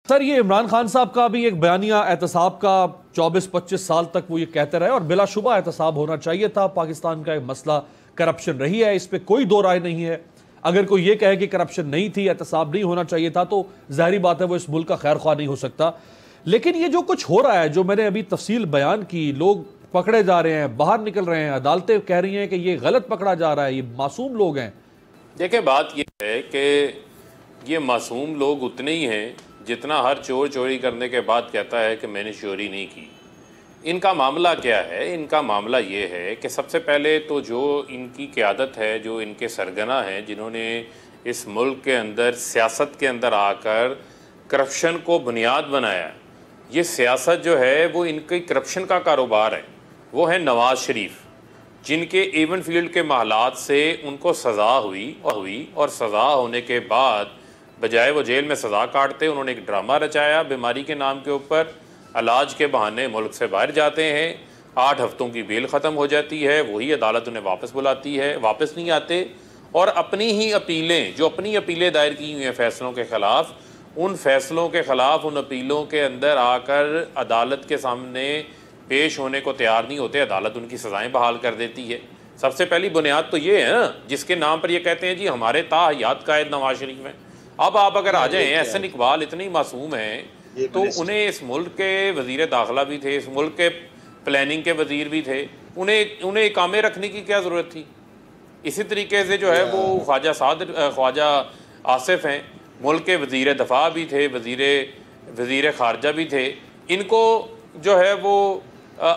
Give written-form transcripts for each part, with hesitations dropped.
Sir, ये इमरान खान साहब का भी एक बयानिया एहतसाब का 24-25 साल तक वो ये कहते रहे और बिलाशुबा एहतसाब होना चाहिए था। पाकिस्तान का एक मसला करप्शन रही है, इस पर कोई दो राय नहीं है। अगर कोई ये कहे कि करप्शन नहीं थी, एहतसाब नहीं होना चाहिए था, तो ज़ाहिरी बात है वो इस मुल्क का खैर ख्वाह नहीं हो सकता। लेकिन ये जो कुछ हो रहा है, जो मैंने अभी तफसील बयान की, लोग पकड़े जा रहे हैं, बाहर निकल रहे हैं, अदालतें कह रही हैं कि ये गलत पकड़ा जा रहा है, ये मासूम लोग हैं। देखिए, बात ये है कि ये मासूम लोग उतने ही हैं जितना हर चोर चोरी करने के बाद कहता है कि मैंने चोरी नहीं की। इनका मामला क्या है? इनका मामला ये है कि सबसे पहले तो जो इनकी क़यादत है, जो इनके सरगना हैं, जिन्होंने इस मुल्क के अंदर सियासत के अंदर आकर करप्शन को बुनियाद बनाया, ये सियासत जो है वो इनकी करप्शन का कारोबार है। वो है नवाज़ शरीफ, जिनके एवन फील्ड के मामलात से उनको सज़ा हुई और सज़ा होने के बाद बजाय वो जेल में सज़ा काटते, उन्होंने एक ड्रामा रचाया बीमारी के नाम के ऊपर। इलाज के बहाने मुल्क से बाहर जाते हैं, 8 हफ्तों की बेल ख़त्म हो जाती है, वही अदालत उन्हें वापस बुलाती है, वापस नहीं आते और अपनी ही अपीलें, जो अपनी अपीलें दायर की हुई हैं फ़ैसलों के ख़िलाफ़, उन फ़ैसलों के ख़िलाफ़ उन अपीलों के अंदर आकर अदालत के सामने पेश होने को तैयार नहीं होते। अदालत उनकी सज़ाएँ बहाल कर देती है। सबसे पहली बुनियाद तो ये है ना, जिसके नाम पर ये कहते हैं जी हमारे ताहयात कायद नवाज शरीफ हैं। अब आप अगर आ जाएँ, एहसन इकबाल इतने ही मासूम हैं तो उन्हें इस मुल्क के वज़ीर दाखिला भी थे, इस मुल्क के प्लानिंग के वज़ीर भी थे, उन्हें इकामे रखने की क्या ज़रूरत थी? इसी तरीके से जो है वो ख्वाजा आसिफ हैं, मुल्क के वज़ीर दफ़ा भी थे, वज़ीर ख़ारजा भी थे, इनको जो है वो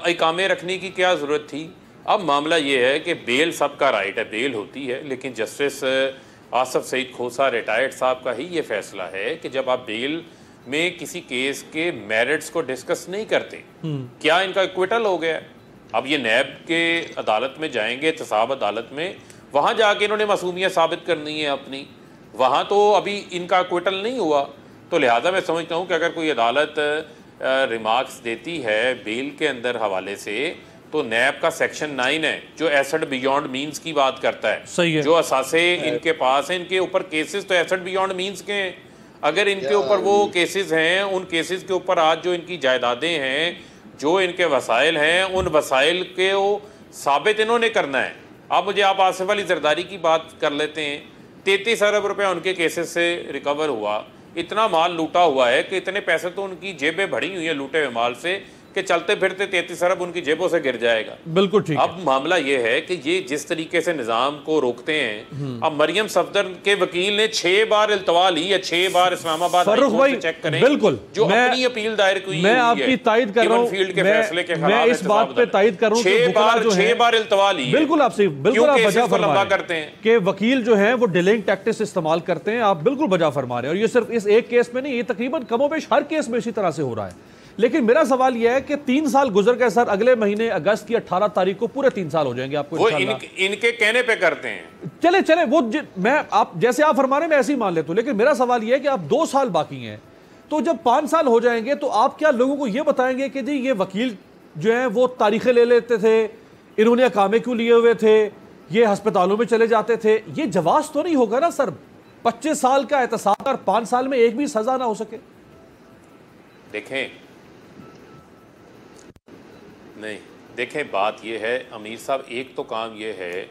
इकामे रखने की क्या ज़रूरत थी? अब मामला ये है कि बेल सबका राइट है, बेल होती है, लेकिन जस्टिस आसफ सईद खोसा रिटायर्ड साहब का ही ये फ़ैसला है कि जब आप बेल में किसी केस के मेरिट्स को डिस्कस नहीं करते, क्या इनका एक्विटल हो गया? अब ये नैब के अदालत में जाएंगे, एहतसाब अदालत में, वहाँ जाके इन्होंने मासूमियत साबित करनी है अपनी, वहाँ तो अभी इनका एक्विटल नहीं हुआ। तो लिहाजा मैं समझता हूँ कि अगर कोई अदालत रिमार्क्स देती है बेल के अंदर हवाले से, तो नैब का सेक्शन 9 है जो एसेट बियॉन्ड मीन्स की बात करता है। सही है। जो असासे इनके पास हैं, इनके ऊपर केसेस तो एसेट बियॉन्ड मीन्स के हैं। अगर इनके ऊपर वो केसेस हैं, उन केसेस के ऊपर आज जो इनकी जायदादें हैं, जो इनके वसाइल हैं, उन वसाइल के वो साबित इन्होंने करना है। अब मुझे आप आसिफ अली जरदारी की बात कर लेते हैं। 33 अरब रुपये उनके केसेस से रिकवर हुआ। इतना माल लूटा हुआ है कि इतने पैसे तो उनकी जेबें भरी हुई हैं लूटे हुए माल से कि चलते फिरते 33 अरब उनकी जेबों से गिर जाएगा। बिल्कुल ठीक। अब मामला ये है कि ये जिस तरीके से निज़ाम को रोकते हैं, अब मरियम सफदर के वकील ने 6 बार इल्तवा ली है, 6 बार इस्लामाबाद फर्रुख भाई चेक करें, बिल्कुल जो अपनी अपील दायर की मैं आपकी तायद कर रहा हूं, फील्ड के फैसले के मैं इस बात पे तायद कर रहा हूं 6 बार इल्तवा ली। बिल्कुल आपसे बिल्कुल आप बजा फरमा लंबा करते हैं कि वकील जो है वो डिलेइंग टैक्टिक्स इस्तेमाल करते हैं। आप बिल्कुल बजा फरमा रहे हैं, और ये सिर्फ इस एक केस में नहीं, ये तकरीबन कमोबेश हर केस में इसी तरह से हो रहा है। लेकिन मेरा सवाल यह है कि 3 साल गुजर गए सर, अगले महीने अगस्त की 18 तारीख को पूरे 3 साल हो जाएंगे आपको। वो इनके कहने पे करते हैं। चले वो मैं आप जैसे आप फरमा रहे हैं मैं ऐसे ही मान लेता हूं, लेकिन मेरा सवाल यह है कि आप 2 साल बाकी हैं, तो जब 5 साल हो जाएंगे तो आप क्या लोगों को यह बताएंगे कि जी ये वकील जो है वो तारीखें ले लेते थे, इन्होंने कामे क्यों लिए हुए थे, ये अस्पतालों में चले जाते थे? ये जवाब तो नहीं होगा ना सर, 25 साल का एहतसाब और 5 साल में एक भी सजा ना हो सके? देखें बात यह है अमीर साहब, एक तो काम यह है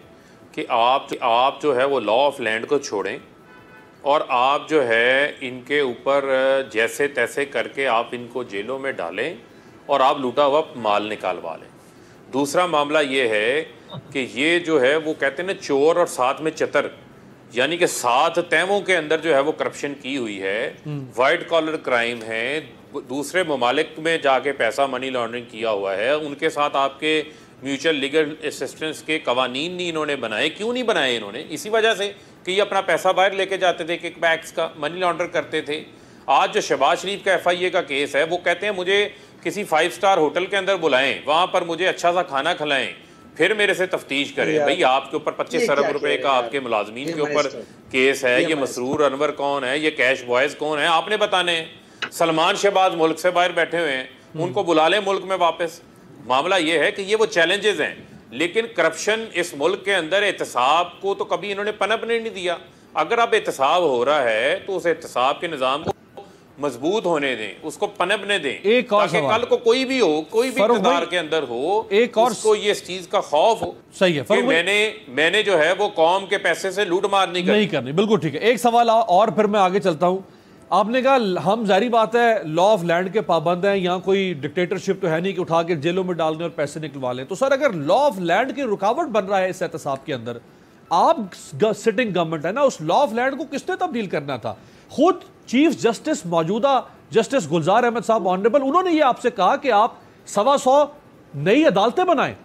कि आप जो है वो लॉ ऑफ लैंड को छोड़ें और आप जो है इनके ऊपर जैसे तैसे करके आप इनको जेलों में डालें और आप लूटा हुआ माल निकालवा लें। दूसरा मामला ये है कि ये जो है वो कहते हैं ना चोर और साथ में चतर, यानी कि 7 तहमों के अंदर जो है वो करप्शन की हुई है, वाइट कॉलर क्राइम है, दूसरे ममालिक में जाके पैसा मनी लॉन्ड्रिंग किया हुआ है, उनके साथ आपके म्यूचुअल लीगल असिस्टेंस के कवानीन नहीं इन्होंने बनाए। क्यों नहीं बनाए इन्होंने? इसी वजह से कि ये अपना पैसा बाहर लेके जाते थे, किकबैक्स का मनी लॉन्डर करते थे। आज जो शहबाज शरीफ का FIA का केस है, वो कहते हैं मुझे किसी 5 स्टार होटल के अंदर बुलाएं, वहाँ पर मुझे अच्छा सा खाना खिलाएं, फिर मेरे से तफ्तीश करें। भाई आपके ऊपर 25 अरब रुपए का आपके मुलाजमीन के ऊपर केस है, ये मसरूर अनवर कौन है, ये कैश बॉयज कौन है, आपने बताने हैं। सलमान शहबाज मुल्क से बाहर बैठे हुए हैं, उनको बुला लें मुल्क में वापस। मामला ये है कि ये वो चैलेंजेस हैं, लेकिन करप्शन इस मुल्क के अंदर एहतसाब को तो कभी इन्होंने पनपने नहीं दिया। अगर अब एहतसाब हो रहा है तो उस एहतसाब के निज़ाम को मजबूत होने दें, उसको पनपने दें, एक और ताकि कल को कोई भी हो, कोई भी इक़्तिदार के अंदर हो, एक और उसको ये इस चीज का खौफ हो। सही है, कि मैंने जो है वो कौम के पैसे से लूट मार नहीं करनी। बिल्कुल ठीक है। एक सवाल और फिर मैं आगे चलता हूं। आपने कहा हम जारी बात है लॉ ऑफ लैंड के पाबंद हैं, यहाँ कोई डिक्टेटरशिप तो है नहीं कि उठा के जेलों में डालने और पैसे निकलवा लें। तो सर अगर लॉ ऑफ लैंड की रुकावट बन रहा है इस एहतसाब के अंदर, आप सिटिंग गवर्नमेंट है ना, उस लॉ ऑफ लैंड को किसने तब्दील करना था? खुद चीफ जस्टिस मौजूदा जस्टिस गुलजार अहमद साहब ऑनरेबल, उन्होंने ये आपसे कहा कि आप 125 नई अदालतें बनाएं।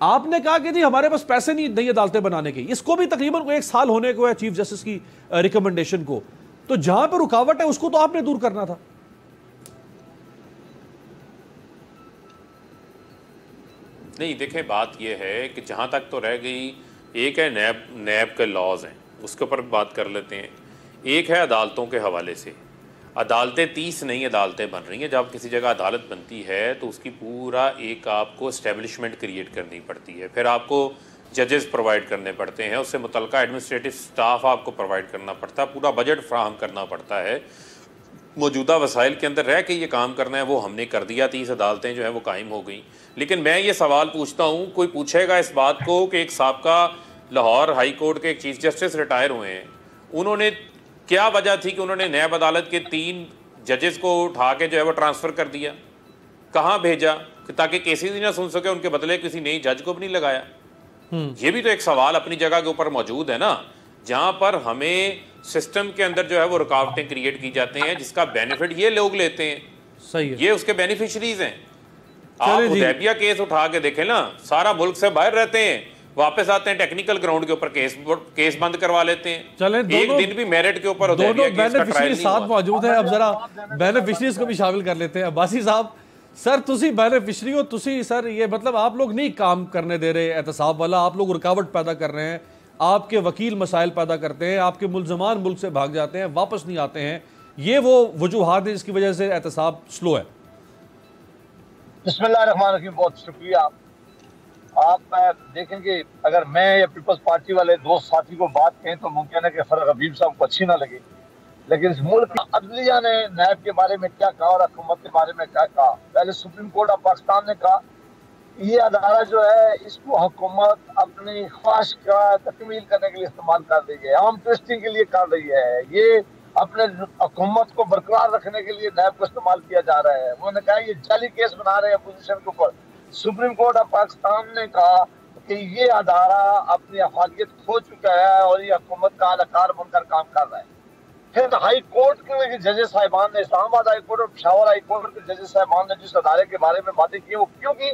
आपने कहा कि जी हमारे पास पैसे नहीं नई अदालतें बनाने के। इसको भी तकरीबन 1 साल होने को है चीफ जस्टिस की रिकमेंडेशन को। तो जहां पर रुकावट है उसको तो आपने दूर करना था। नहीं, देखें बात यह है कि जहां तक तो रह गई, एक है नैब के लॉज हैं, उसके ऊपर बात कर लेते हैं। एक है अदालतों के हवाले से। अदालतें 30 नई अदालतें बन रही हैं। जब किसी जगह अदालत बनती है तो उसकी पूरा एक आपको इस्टेब्लिशमेंट क्रिएट करनी पड़ती है, फिर आपको जजेस प्रोवाइड करने पड़ते हैं, उससे मुतल्लिका एडमिनिस्ट्रेटिव स्टाफ आपको प्रोवाइड करना पड़ता है, पूरा बजट फ्राहम करना पड़ता है, मौजूदा वसाइल के अंदर रह के ये काम करना है। वो हमने कर दिया, 30 अदालतें जो हैं वो कायम हो गई। लेकिन मैं ये सवाल पूछता हूँ, कोई पूछेगा इस बात को कि एक साबका लाहौर हाई कोर्ट के एक चीफ जस्टिस रिटायर हुए हैं, उन्होंने क्या वजह थी कि उन्होंने नैब अदालत के 3 जजेस को उठा के जो है वो ट्रांसफ़र कर दिया? कहाँ भेजा ताकि केसेस ही ना सुन सके, उनके बदले किसी नई जज को भी नहीं लगाया? ये भी तो एक सवाल अपनी जगह के ऊपर मौजूद है ना, जहां पर हमें सिस्टम के अंदर जो है वो रुकावटें क्रिएट की जाती हैं, जिसका बेनिफिट ये लोग लेते हैं। सही है, ये उसके बेनिफिशरीज हैं। आप हुदैबिया केस उठा के देखें ना, सारा मुल्क से बाहर रहते हैं, वापस आते हैं टेक्निकल ग्राउंड के ऊपर केस बंद करवा लेते हैं। चलें, एक दिन भी मेरिट के ऊपर दोनों बेनिफिशरी साथ मौजूद है। अब जरा बेनिफिशरीज को भी शामिल कर लेते हैं। अब्बासी साहब, सर तुसी बेनिफिशरी हो, तुसी सर ये मतलब आप लोग नहीं काम करने दे रहे एहतसाब वाला, आप लोग रुकावट पैदा कर रहे हैं, आपके वकील मसाइल पैदा करते हैं, आपके मुल्जमान मुल्क से भाग जाते हैं, वापस नहीं आते हैं। ये वो वजूहात है जिसकी वजह से एहतसाब स्लो है। बिस्मिल्लाहिर्रहमानिर्रहीम, बहुत शुक्रिया। आप देखेंगे अगर मैं या पीपल्स पार्टी वाले दोस्त साथी को बात कहें तो मुमकिन है कि फरग हबीब साहब को अच्छी ना लगे, लेकिन इस मुल्क अदलिया ने नैब के बारे में क्या कहा और हुकूमत के बारे में क्या कहा। पहले सुप्रीम कोर्ट ऑफ पाकिस्तान ने कहा ये अदारा जो है इसको हुकूमत अपनी ख्वाहिश का तकमील करने के लिए इस्तेमाल कर रही है, आर्म ट्विस्टिंग के लिए कर रही है, ये अपने हुकूमत को बरकरार रखने के लिए नैब को इस्तेमाल किया जा रहा है। उन्होंने कहा ये जाली केस बना रहे हैं अपोजिशन के ऊपर। सुप्रीम कोर्ट ऑफ पाकिस्तान ने कहा कि ये अदारा अपनी अफादियत खो चुका है और ये हुकूमत का अहलकार बनकर काम कर रहा है। फिर हाई कोर्ट के जजेस साहिबान ने, इस्लामाबाद हाई कोर्ट और पेशावर हाई कोर्ट के जजेस साहिबान ने जिस अदारे के बारे में बातें की वो क्योंकि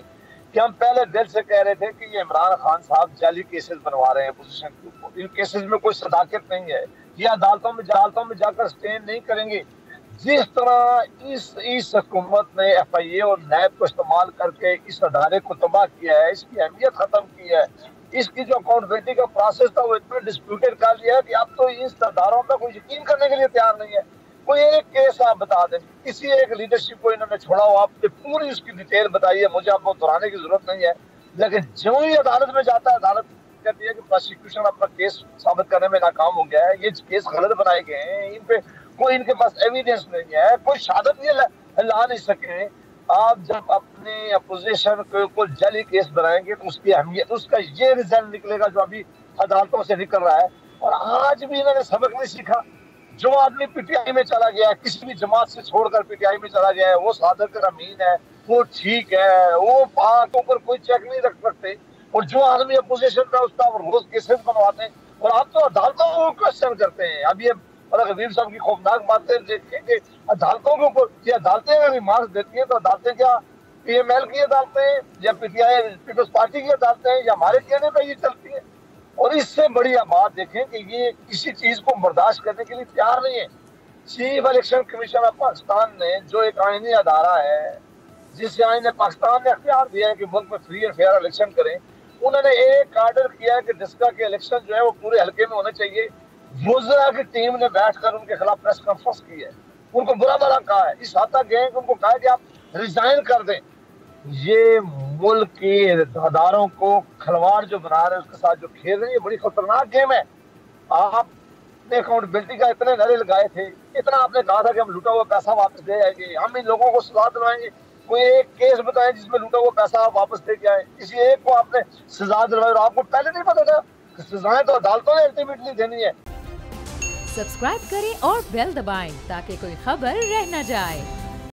कि हम पहले दिल से कह रहे थे कि ये इमरान खान साहब जाली केसेस बनवा रहे हैं अपोजिशन के ऊपर, इन केसेस में कोई सदाकत नहीं है, ये अदालतों में जाकर स्टैंड नहीं करेंगे। जिस तरह इस हुकूमत ने FIA और नैब को इस्तेमाल करके इस अदारे को तबाह किया है, इसकी अहमियत खत्म की है, इसकी जो अकाउंटेबिलिटी का प्रोसेस था वो इतना डिस्प्यूटेड कर लिया है कि अब तो इस अदारों पर कोई यकीन करने के लिए तैयार नहीं है। कोई एक केस आप बता दें, किसी एक लीडरशिप को इन्होंने छोड़ा हो, आपने पूरी उसकी डिटेल बताई है, मुझे आपको दोहराने की जरूरत नहीं है। लेकिन जो ही अदालत में जाता है अदालत कहती है कि प्रोसिक्यूशन अपना केस साबित करने में नाकाम हो गया है, ये केस गलत बनाए गए हैं, इन पे कोई इनके पास एविडेंस नहीं है, कोई शहादत ये ला नहीं सके। आप जब अपने अपोजिशन को जाली केस बनाएंगे तो उसकी अहमियत, उसका ये रिजल्ट निकलेगा जो अभी अदालतों से निकल रहा है। और आज भी इन्होंने सबक नहीं सीखा। जो आदमी PTI में चला गया है, किसी भी जमात से छोड़कर PTI में चला गया है, वो सादक अमीन है, वो ठीक है, वो बात ऊपर कोई चेक नहीं रख सकते। और जो आदमी अपोजिशन में उसका रोज केसेस बनवाते हैं और आप तो अदालतों को क्वेश्चन करते हैं। अब ये हबीब साहब की खौफनाक बातें देखेंगे अदालतों के ऊपर, ये अदालतें अगर रिमार्क देती हैं तो अदालतें क्या PML की अदालतें या PTI पीपल्स पार्टी की अदालतें या हमारे कहने पर ये चलती है? और इससे बड़ी बात देखें कि ये किसी चीज को बर्दाश्त करने के लिए तैयार नहीं है। Chief election commission of Pakistan ने जो एक आईनी अदारा है, जिस आईन ने पाकिस्तान ने अख्तियार दिया है कि मुल्क में फ्री एंड फेयर इलेक्शन करें, उन्होंने एक आर्डर किया है कि डिस्का के इलेक्शन जो है वो पूरे हल्के में होने चाहिए। वुज़रा की टीम ने बैठकर उनके खिलाफ प्रेस कॉन्फ्रेंस की है, उनको बुरा भला कहा है, इस हद तक गए कि उनको कहा कि आप रिजाइन कर दें। ये मुल्क के अदारों को खिलवाड़ जो बना रहे हैं, उसके साथ जो खेल रहे हैं, ये बड़ी खतरनाक गेम है। आप आपने अकाउंटेबिलिटी का इतने नारे लगाए थे, इतना आपने कहा था कि हम लूटा हुआ पैसा वापस दे आएंगे, हम इन लोगों को सजा दिलवाएंगे। कोई एक केस बताएं जिसमें लूटा हुआ पैसा आप वापस दे के आए, किसी एक को आपने सजा दिलवाई और आपको पहले नहीं पता था। सजाएं तो अदालतों ने अल्टीमेटली देनी है। सब्सक्राइब करें और बेल दबाएं ताकि कोई खबर रह न जाए।